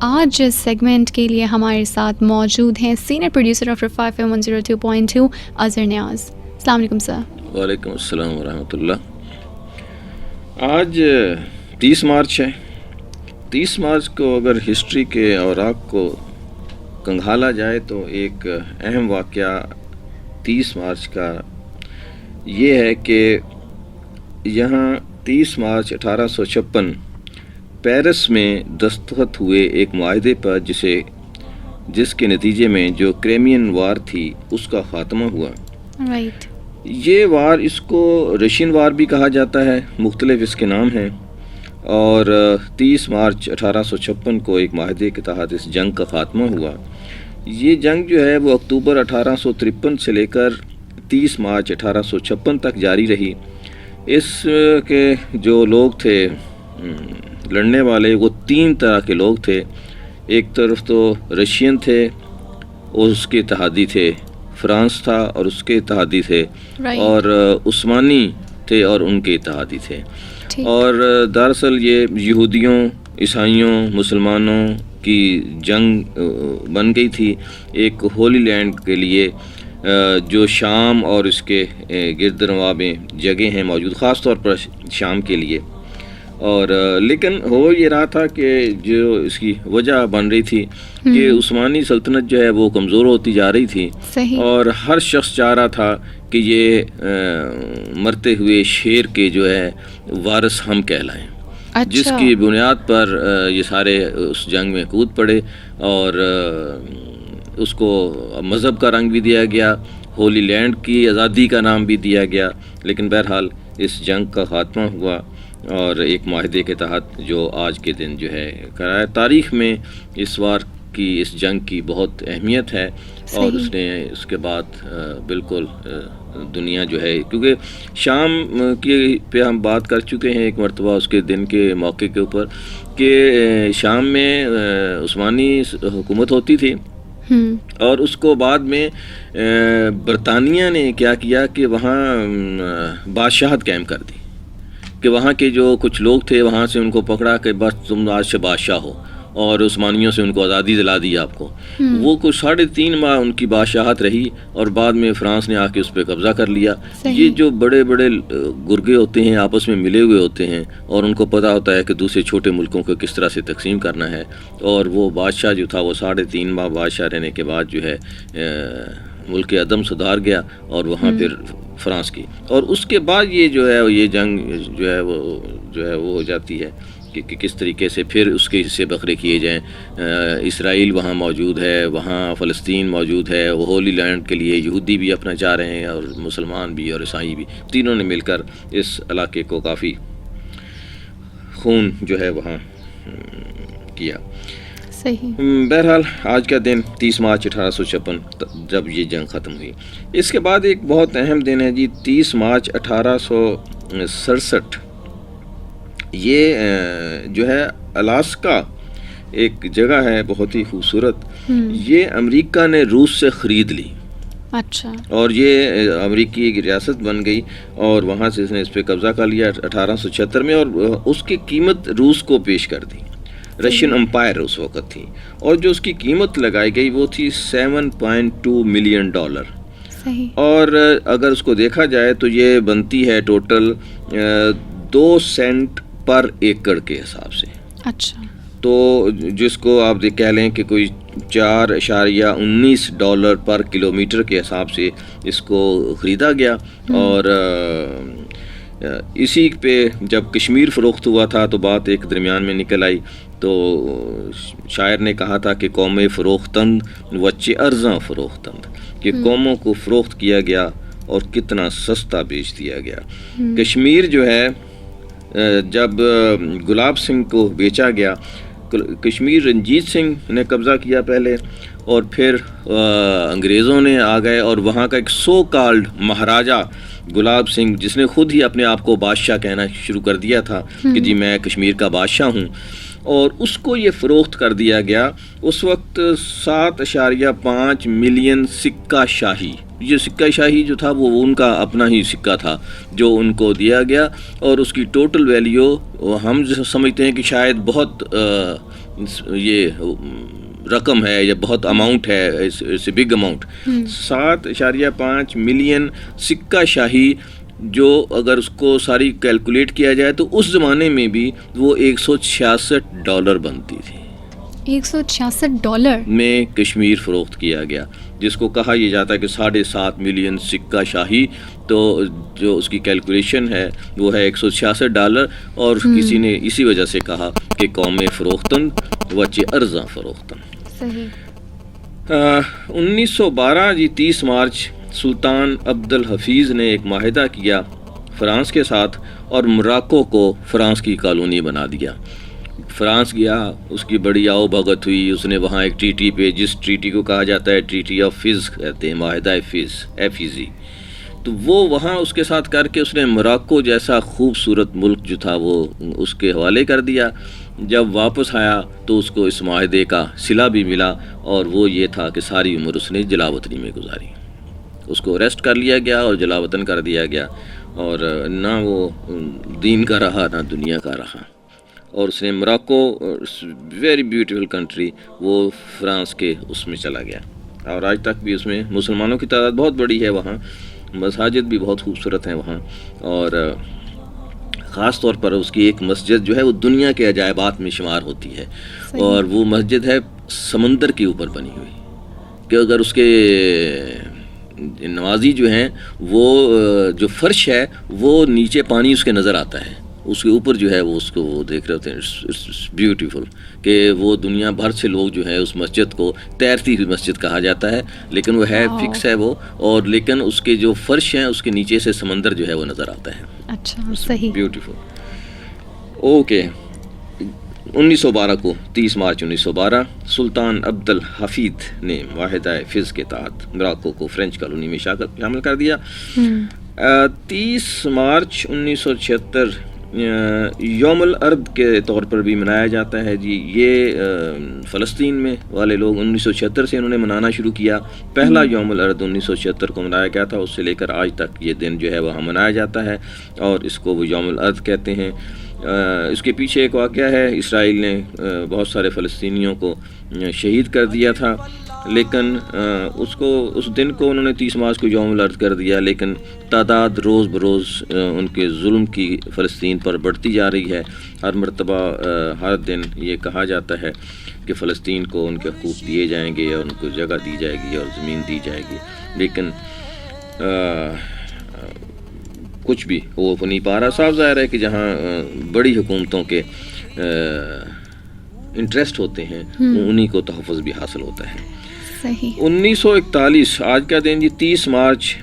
آج اس سیگمنٹ کے لیے ہمارے ساتھ موجود ہیں سینئر پروڈیوسر آف رفاع FM 102.2 اظہر نیاز. السلام علیکم سر. وعلیکم السلام ورحمۃ اللہ. آج 30 مارچ ہے. 30 مارچ کو اگر ہسٹری کے اوراق کو کنگھالا جائے تو ایک اہم واقعہ 30 مارچ کا یہ ہے کہ یہاں 30 مارچ 1856 پیرس میں دستخط ہوئے ایک معاہدے پر جس کے نتیجے میں جو کریمین وار تھی اس کا خاتمہ ہوا. رائٹ. یہ وار اس کو رشین وار بھی کہا جاتا ہے, مختلف اس کے نام ہیں. اور 30 مارچ 1856 کو ایک معاہدے کے تحت اس جنگ کا خاتمہ ہوا. یہ جنگ جو ہے وہ اکتوبر 1853 سے لے کر 30 مارچ 1856 تک جاری رہی. اس کے جو لوگ تھے لڑنے والے وہ 3 طرح کے لوگ تھے. ایک طرف تو رشین تھے اور اس کے اتحادی تھے, فرانس تھا اور اس کے اتحادی تھے, اور عثمانی تھے اور ان کے اتحادی تھے. اور دراصل یہ یہودیوں, عیسائیوں, مسلمانوں کی جنگ بن گئی تھی ایک ہولی لینڈ کے لیے جو شام اور اس کے گرد نواح میں جگہ ہیں موجود, خاص طور پر شام کے لیے. اور لیکن ہو یہ رہا تھا کہ جو اس کی وجہ بن رہی تھی کہ عثمانی سلطنت جو ہے وہ کمزور ہوتی جا رہی تھی. اور ہر شخص چاہ رہا تھا کہ یہ مرتے ہوئے شیر کے جو ہے وارث ہم کہلائیں. جس کی بنیاد پر یہ سارے اس جنگ میں کود پڑے اور اس کو مذہب کا رنگ بھی دیا گیا, ہولی لینڈ کی آزادی کا نام بھی دیا گیا. لیکن بہرحال اس جنگ کا خاتمہ ہوا اور ایک معاہدے کے تحت جو آج کے دن جو ہے کرایا. تاریخ میں اس بار کی اس جنگ کی بہت اہمیت ہے اور اس نے اس کے بعد بالکل دنیا جو ہے, کیونکہ شام کی پہ ہم بات کر چکے ہیں ایک مرتبہ اس کے دن کے موقع کے اوپر کہ شام میں عثمانی حکومت ہوتی تھی اور اس کو بعد میں برطانیہ نے کیا کیا کہ وہاں بادشاہت قائم کر دی کہ وہاں کے جو کچھ لوگ تھے وہاں سے ان کو پکڑا کہ بس تم آج سے بادشاہ ہو, اور عثمانیوں سے ان کو آزادی دلا دی آپ کو. وہ کچھ 3.5 ماہ ان کی بادشاہت رہی اور بعد میں فرانس نے آ کے اس پہ قبضہ کر لیا. یہ جو بڑے بڑے گرگے ہوتے ہیں آپس میں ملے ہوئے ہوتے ہیں اور ان کو پتہ ہوتا ہے کہ دوسرے چھوٹے ملکوں کو کس طرح سے تقسیم کرنا ہے. اور وہ بادشاہ جو تھا وہ 3.5 ماہ بادشاہ رہنے کے بعد جو ہے ملک عدم سدھار گیا اور وہاں پھر فرانس کی. اور اس کے بعد یہ جو ہے یہ جنگ جو ہے وہ ہو جاتی ہے کہ کس طریقے سے پھر اس کے حصے بکھرے کیے جائیں. اسرائیل وہاں موجود ہے, وہاں فلسطین موجود ہے, وہ ہولی لینڈ کے لیے یہودی بھی اپنا چاہ رہے ہیں اور مسلمان بھی اور عیسائی بھی, تینوں نے مل کر اس علاقے کو کافی خون جو ہے وہاں کیا. بہرحال آج کا دن 30 مارچ 1856 جب یہ جنگ ختم ہوئی. اس کے بعد ایک بہت اہم دن ہے جی 30 مارچ 1867. یہ جو ہے الاسکا ایک جگہ ہے بہت ہی خوبصورت, یہ امریکہ نے روس سے خرید لی. اچھا. اور یہ امریکی ایک ریاست بن گئی اور وہاں سے اس نے اس پہ قبضہ کر لیا 1876 میں, اور اس کی قیمت روس کو پیش کر دی. رشین امپائر اس وقت تھی اور جو اس کی قیمت لگائی گئی وہ تھی $7.2 ملین. اور اگر اس کو دیکھا جائے تو یہ بنتی ہے ٹوٹل 2 سینٹ پر ایکڑ کے حساب سے. اچھا. تو جس کو آپ کہہ لیں کہ کوئی $4.19 پر کلومیٹر کے حساب سے اس کو خریدا گیا. اور اسی پہ جب کشمیر فروخت ہوا تھا تو بات ایک درمیان میں نکل آئی, تو شاعر نے کہا تھا کہ قوم فروختند وچے ارزاں فروختند, کہ قوموں کو فروخت کیا گیا اور کتنا سستا بیچ دیا گیا. کشمیر جو ہے جب گلاب سنگھ کو بیچا گیا, کشمیر رنجیت سنگھ نے قبضہ کیا پہلے اور پھر انگریزوں نے آ گئے اور وہاں کا ایک سو کالڈ مہاراجا گلاب سنگھ جس نے خود ہی اپنے آپ کو بادشاہ کہنا شروع کر دیا تھا کہ جی میں کشمیر کا بادشاہ ہوں, اور اس کو یہ فروخت کر دیا گیا. اس وقت 7.5 ملین سکہ شاہی, یہ سکہ شاہی جو تھا وہ ان کا اپنا ہی سکہ تھا جو ان کو دیا گیا, اور اس کی ٹوٹل ویلیو ہم سمجھتے ہیں کہ شاید بہت یہ رقم ہے یا بہت اماؤنٹ ہے, it's a big amount. 7.5 million سکہ شاہی جو اگر اس کو ساری کیلکولیٹ کیا جائے تو اس زمانے میں بھی وہ $166 بنتی تھی. $166 میں کشمیر فروخت کیا گیا, جس کو کہا یہ جاتا ہے کہ 7.5 ملین سکہ شاہی. تو جو اس کی کیلکولیشن ہے وہ ہے $166, اور کسی نے اسی وجہ سے کہا کہ قوم فروختن وچ ارزاں فروختن. صحیح. 1912 جی 30 مارچ سلطان عبد الحفیظ نے ایک معاہدہ کیا فرانس کے ساتھ اور موراکو کو فرانس کی کالونی بنا دیا. فرانس گیا, اس کی بڑی آؤ بھگت ہوئی, اس نے وہاں ایک ٹریٹی پہ, جس ٹریٹی کو کہا جاتا ہے ٹریٹی آف فیز کہتے ہیں, معاہدہ فیز FEZ, تو وہ وہاں اس کے ساتھ کر کے اس نے موراکو جیسا خوبصورت ملک جو تھا وہ اس کے حوالے کر دیا. جب واپس آیا تو اس کو اس معاہدے کا صلہ بھی ملا, اور وہ یہ تھا کہ ساری عمر اس نے جلا وطنی میں گزاری. اس کو اریسٹ کر لیا گیا اور جلا وطن کر دیا گیا, اور نہ وہ دین کا رہا نہ دنیا کا رہا. اور اس نے موراکو, ویری بیوٹیفل کنٹری, وہ فرانس کے اس میں چلا گیا, اور آج تک بھی اس میں مسلمانوں کی تعداد بہت بڑی ہے. وہاں مساجد بھی بہت خوبصورت ہیں وہاں, اور خاص طور پر اس کی ایک مسجد جو ہے وہ دنیا کے عجائبات میں شمار ہوتی ہے. اور وہ مسجد ہے سمندر کے اوپر بنی ہوئی, کہ اگر اس کے نمازی جو ہیں وہ جو فرش ہے وہ نیچے پانی اس کے نظر آتا ہے, اس کے اوپر جو ہے وہ اس کو وہ دیکھ رہے ہوتے ہیں. اٹس بیوٹیفل کہ وہ دنیا بھر سے لوگ جو ہے اس مسجد کو تیرتی ہوئی مسجد کہا جاتا ہے, لیکن وہ ہے فکس ہے وہ, اور لیکن اس کے جو فرش ہیں اس کے نیچے سے سمندر جو ہے وہ نظر آتا ہے. اچھا, صحیح, بیوٹیفل. اوکے. 1912 کو 30 مارچ 1912 سلطان عبد الحفیظ نے معاہدہ فیز کے تحت موراکو کو فرینچ کالونی میں شامل کر دیا. 30 مارچ 1976 یوم الارض کے طور پر بھی منایا جاتا ہے جی. یہ فلسطین میں والے لوگ 1976 سے انہوں نے منانا شروع کیا. پہلا یوم الارض 1976 کو منایا گیا تھا, اس سے لے کر آج تک یہ دن جو ہے وہاں منایا جاتا ہے, اور اس کو وہ یوم الارض کہتے ہیں. اس کے پیچھے ایک واقعہ ہے, اسرائیل نے بہت سارے فلسطینیوں کو شہید کر دیا تھا, لیکن اس دن کو انہوں نے 30 مارچ کو یوم الارض کر دیا, لیکن تعداد روز بروز ان کے ظلم کی فلسطین پر بڑھتی جا رہی ہے. ہر مرتبہ ہر دن یہ کہا جاتا ہے کہ فلسطین کو ان کے حقوق دیے جائیں گے, اور ان کو جگہ دی جائے گی اور زمین دی جائے گی, لیکن کچھ بھی وہ نہیں پا رہا. صاف ظاہر ہے کہ جہاں بڑی حکومتوں کے انٹرسٹ ہوتے ہیں انہی کو تحفظ بھی حاصل ہوتا ہے. 1941 آج کا دن جی 30 مارچ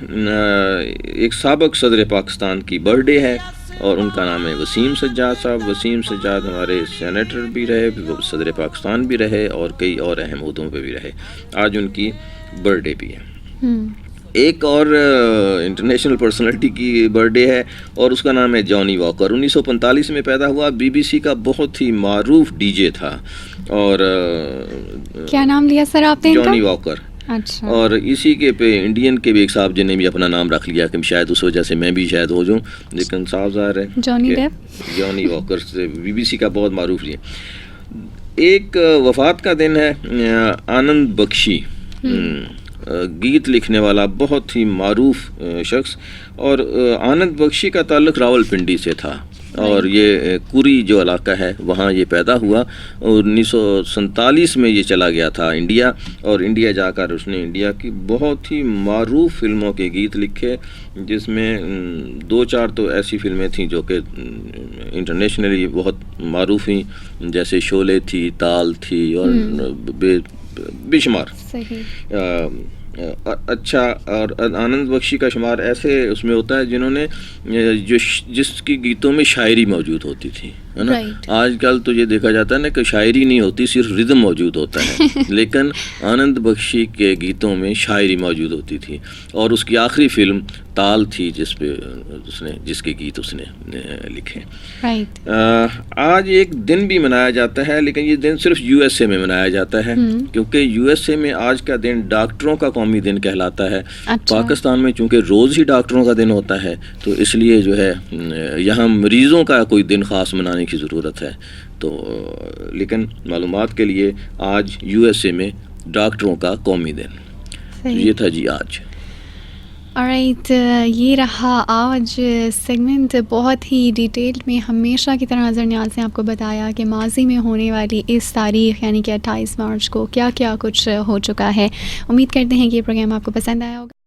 ایک سابق صدر پاکستان کی برتھ ڈے ہے, اور ان کا نام ہے وسیم سجاد صاحب. وسیم سجاد ہمارے سینیٹر بھی رہے, صدر پاکستان بھی رہے, اور کئی اور اہم عہدوں پہ بھی رہے. آج ان کی برتھ ڈے بھی ہے. ایک اور انٹرنیشنل پرسنالٹی کی برتھ ڈے ہے, اور اس کا نام ہے جانی واکر. 1945 میں پیدا ہوا, BBC کا بہت ہی معروف DJ تھا. اور کیا نام لیا سر آپ نے؟ جانی واکر. اچھا. اور اسی کے پہ انڈین کے بھی ایک صاحب جن نے بھی اپنا نام رکھ لیا کہ شاید اس وجہ سے میں بھی شاید ہو جاؤں, لیکن صاف ظاہر ہے جانی واکر سے BBC کا بہت معروف ہے. ایک وفات کا دن ہے, آنند بخشی, گیت لکھنے والا بہت ہی معروف شخص. اور آنند بخشی کا تعلق راول پنڈی سے تھا, اور یہ کوری جو علاقہ ہے وہاں یہ پیدا ہوا. 1947 میں یہ چلا گیا تھا انڈیا, اور انڈیا جا کر اس نے انڈیا کی بہت ہی معروف فلموں کے گیت لکھے, جس میں 2-4 تو ایسی فلمیں تھیں جو کہ انٹرنیشنلی بہت معروف ہیں, جیسے شعلے تھی, تال تھی, اور بے شمار. اچھا. اور آنند بخشی کا شمار ایسے اس میں ہوتا ہے جنہوں نے جس کی گیتوں میں شاعری موجود ہوتی تھی, ہے نا. آج کل تو یہ دیکھا جاتا ہے نا کہ شاعری نہیں ہوتی, صرف ردم موجود ہوتا ہے, لیکن آنند بخشی کے گیتوں میں شاعری موجود ہوتی تھی. اور اس کی آخری فلم تال تھی جس پہ اس نے جس کے گیت اس نے لکھے. رائٹ. آج ایک دن بھی منایا جاتا ہے لیکن یہ دن صرف یو ایس اے میں منایا جاتا ہے کیونکہ یو ایس اے میں آج کا دن ڈاکٹروں کا قومی دن کہلاتا ہے. پاکستان میں چونکہ روز ہی ڈاکٹروں کا دن ہوتا ہے تو اس لیے جو ہے یہاں مریضوں کا کوئی دن خاص منانے کی ضرورت ہے. تو لیکن معلومات کے لیے آج یو ایس اے میں ڈاکٹروں کا قومی دن. یہ تھا جی آج. آلرائٹ، یہ رہا آج سیگمنٹ. بہت ہی ڈیٹیل میں ہمیشہ کی طرح اظہر نیاز نے آپ کو بتایا کہ ماضی میں ہونے والی اس تاریخ یعنی کہ 28 مارچ کو کیا کیا کچھ ہو چکا ہے. امید کرتے ہیں کہ یہ پروگرام آپ کو پسند آیا ہوگا.